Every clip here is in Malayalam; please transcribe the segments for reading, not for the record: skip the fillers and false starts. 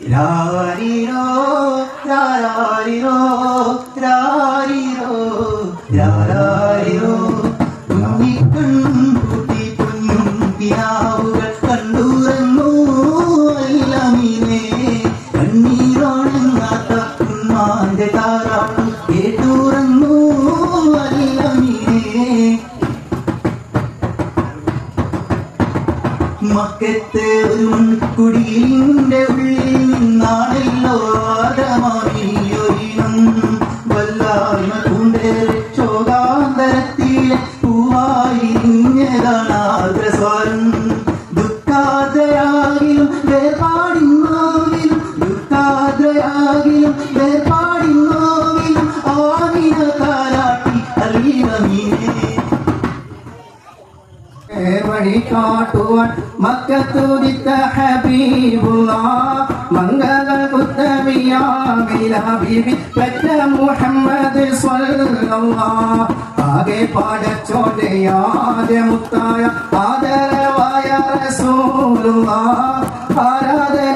രാരിരോ രാരിരോ രാരിരോ രാരിരോ കുഞ്ഞിക്കൺകുട്ടി പൊന്നും കിനാവുകൾ കണ്ടുറങ്ങൂ അല്ലമീനേ കണ്ണീരോണങ്ങാത്ത ഉമ്മാന്റെ താരാട്ടും കേട്ടുറങ്ങൂ അല്ലമീനേ മക്കത്തെ ഒരു മൺകുടിലിന്റെ ഉള്ളിൽ നിന്നാണല്ലോ ആദമാവിയൊരിനം വല്ലായ്മ കൊണ്ടേറെ ശോകാന്തരത്തിലെ പൂവായി ഇഞ്ഞതാണാഗ്രസ്വരം ദുഃഖാദ്രയാകിലും വേർപാടിന്നോവിലും ദുഃഖാദ്രയാകിലും വേർപാടിന്നോവിലും ആമിന താരാട്ടി അല്ലീനമീനേ വഴി കാട്ടുവാൻ മക്കത്തുദിത്ത ഹബീബുല്ലാഹ് മംഗള ഉത്തമിയാബിബി പെറ്റ മുഹമ്മദ് സ്വല്ലല്ലാഹ് ആകെ പാടച്ചോന്റെ ആദ്യമുത്തായ ആദരവായ റസൂലുള്ളാഹ് ആരാധന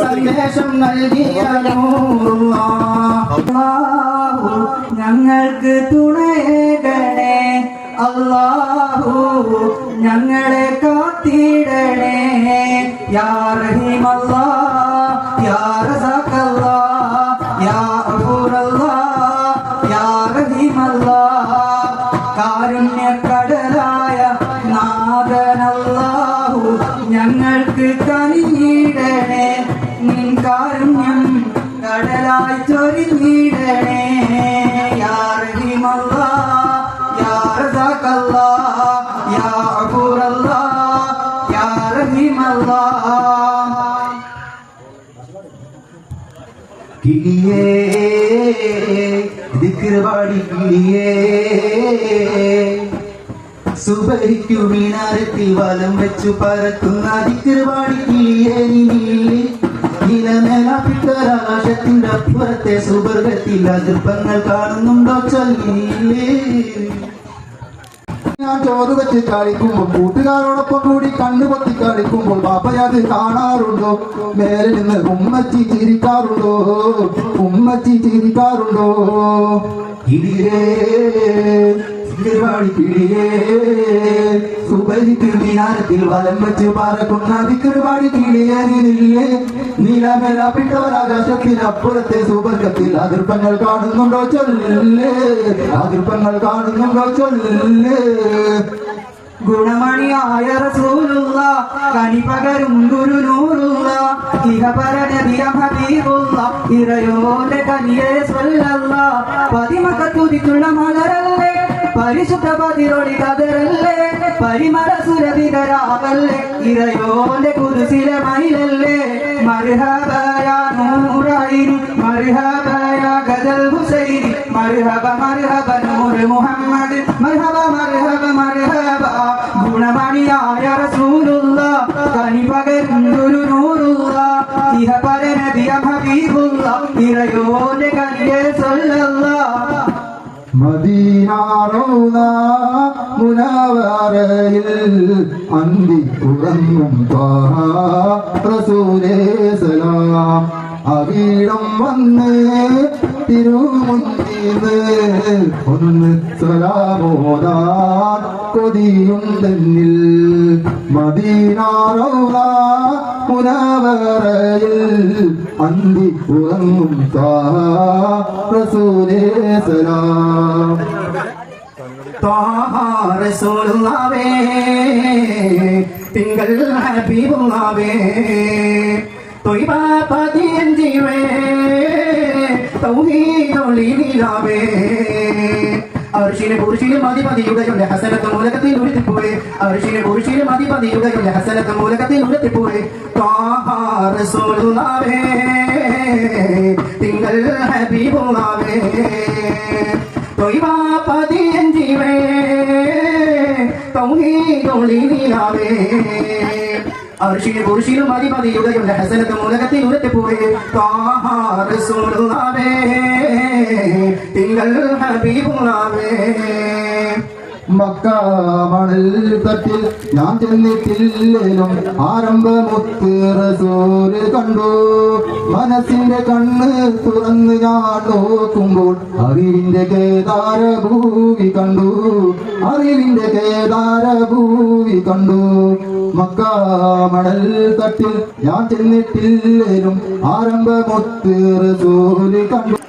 സന്ദേശം നൽകിയ നൂറുള്ളാഹ് ഞങ്ങൾക്ക് തുണയേകണേ അല്ലാഹു ഞങ്ങളെ കാത്തിടണേ യാ റഹീമല്ലാഹ് യാ റസാഖല്ലാഹ് യാ ഗഫൂറല്ലാഹ് യാ റഹീമല്ലാഹ് കാരുണ്യക്കടലായ നാഥനല്ലാഹു ഞങ്ങൾക്ക് കനിഞ്ഞിടണേ നിൻ കാരുണ്യം കടലായി ചൊരിഞ്ഞിടണേ യാ റഹീമല്ലാഹ് യാ റസാഖല്ലാഹ് യാ ഗഫൂറല്ലാഹ് യാ റഹീമല്ലാഹ് കിളിയേ ദിക്ർ പാടി കിളിയേ സുബഹിക്കു മിനാരത്തിൽ വലം വെച്ചു പറക്കുന്ന ദിക്ർ പാടി കിളിയേ നിലമേലാപ്പിട്ടൊരാകാശത്തിന്റെ അപ്പുറത്തെ സുബർഗത്തിൽ അതിർപ്പങ്ങൾ കാണുന്നുണ്ടോ ചൊല്ലിയില്ലേ ഞാൻ ചോറ് വെച്ച് കളിക്കുമ്പോൾ കൂട്ടുകാരോടൊപ്പം കൂടി കണ്ണുപൊത്തി കളിക്കുമ്പോൾ ബാപ്പയത് കാണാറുണ്ടോ മേലെ നിന്ന് ഉമ്മച്ചി ചിരിക്കാറുണ്ടോ ഉമ്മച്ചി ചിരിക്കാറുണ്ടോ കിളിയേ കിളിയേ സുബഹിക്ക് മിനാരത്തിൽ വലം വെച്ച് പറക്കുന്ന ദിക്ർപാടി കിളിയേ നീലമേലാപ്പിട്ടൊരാകാശത്തിനപ്പുറത്തെ സുബർഗത്തിൽ അതിർപ്പങ്ങൾ കാണുന്നുണ്ടോ ചൊല്ലേ അതിർപ്പങ്ങൾ കാണുന്നുണ്ടോ ചൊല്ലേ ഗുണമണിയായ റസൂലുള്ളാഹ് കനിപകരും ഗുരുനൂറുള്ളാഹ് ഇഹപര നബിയം ഹബീബുള്ളാഹ് ഇറയോന്റെ കനിയെ സ്വല്ലല്ലാഹ് പതിമക്കത്തുതിച്ചുള്ള മലരല്ലേ പരിശുദ്ധ പതിരൊളി കതറല്ലേ പരിമള സുരഭികരാകല്ലേ ഇറയോന്റെ കുരിശിലെ മയിലല്ലേ മർഹബയ നൂറൈനി മർഹബയ ഗദൽ ഹുസൈനി മർഹബ മർഹബ നൂർ മുഹമ്മദ് മർഹബ മർഹബ മർഹബ ഗുണമണിയായ റസൂലുള്ളാഹ് കനിപകരും ഗുരുനൂറുള്ളാഹ് ഇഹപര നബിയം ഹബീബുള്ളാഹ് ഇറയോന്റെ കനിയെ സ്വല്ലല്ലാഹ് മദീന റൗള മുനവ്വറയിൽ അന്തി ഉറങ്ങും ത്വാഹ റസൂലേ സലാം അവിടം വന്ന് തിരുമുന്തിന്ന് ഒന്ന് സലാമോദാൻ കൊതിയുണ്ടെന്നിൽ മദീന റൗള മുനവ്വറയിൽ അന്തി ഉറങ്ങും ത്വാഹ റസൂലേ സലാം ത്വാഹ റസൂലുള്ളാഹേ തിങ്കൾ ഹബീബുള്ളാഹേ തൊയ്ബ പതിയൻ ജീവേ തൗഹീദൊളി നിലാവേ അർശിനെ കുർശിലും അധിപതിയുടെ ഹസനത്ത് മൂലകത്തിൽ ഉരുത്തിപ്പോയി അർശിനെ കുർശിലും അധിപതിയുടെ ഹസനത്ത് മൂലകത്തിൽ ഉരുത്തിപ്പോയി ത്വാഹ റസൂലുള്ളാഹേ തിങ്കൾ ഹബീബുള്ളാഹേ തൊയ്ബ പതിയൻ ജീവേ തൗഹീദൊളി നിലാവേ അർശിനെ കുർശിലും അധിപതിയുടെ ഹസനത്ത് മൂലകത്തിൽ ഉരുത്തിപ്പോയി ത്വാഹ റസൂലുള്ളാഹേ തിങ്കൾ ഹബീബുള്ളാഹേ മക്ക മണൽ തട്ടിൽ ഞാൻ ചെന്നിട്ടില്ലേലും ആരംഭമുത്ത് റസൂല് കണ്ടു. മനസ്സിന്റെ കണ്ണ് തുറന്ന് ഞാൻ നോക്കുമ്പോൾ അറിവിന്റെ കേദാരഭൂവി കണ്ടു. അറിവിന്റെ കേദാരഭൂവി കണ്ടു. മക്ക മണൽ തട്ടിൽ ഞാൻ ചെന്നിട്ടില്ലേലും ആരംഭമൊത്ത് റസൂല് കണ്ടു.